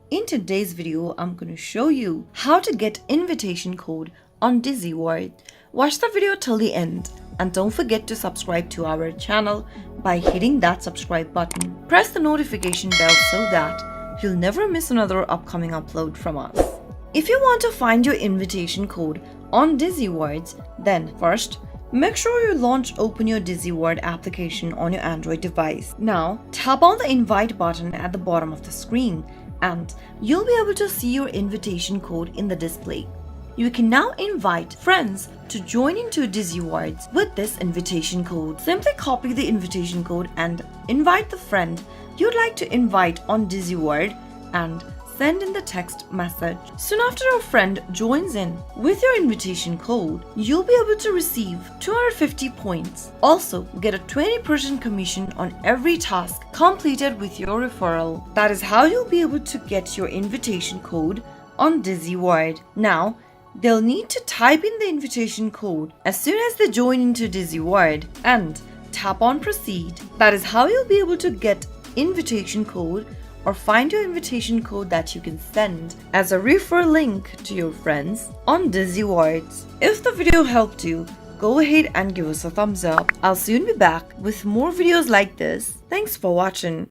In today's video, I'm going to show you how to get invitation code on Digi Wards. Watch the video till the end and don't forget to subscribe to our channel by hitting that subscribe button. Press the notification bell so that you'll never miss another upcoming upload from us. If you want to find your invitation code on Digi Wards, then first, make sure you open your Digi Wards application on your Android device. Now, tap on the invite button at the bottom of the screen and you'll be able to see your invitation code in the display. You can now invite friends to join into Digi Wards with this invitation code. Simply copy the invitation code and invite the friend you'd like to invite on Digi Wards and send in the text message. Soon after your friend joins in with your invitation code, you'll be able to receive 250 points. Also, get a 20% commission on every task completed with your referral. That is how you'll be able to get your invitation code on Digi Wards. Now, they'll need to type in the invitation code as soon as they join into Digi Wards and tap on proceed. That is how you'll be able to get invitation code or find your invitation code that you can send as a refer link to your friends on Digi Wards. If the video helped you, go ahead and give us a thumbs up. I'll soon be back with more videos like this. Thanks for watching.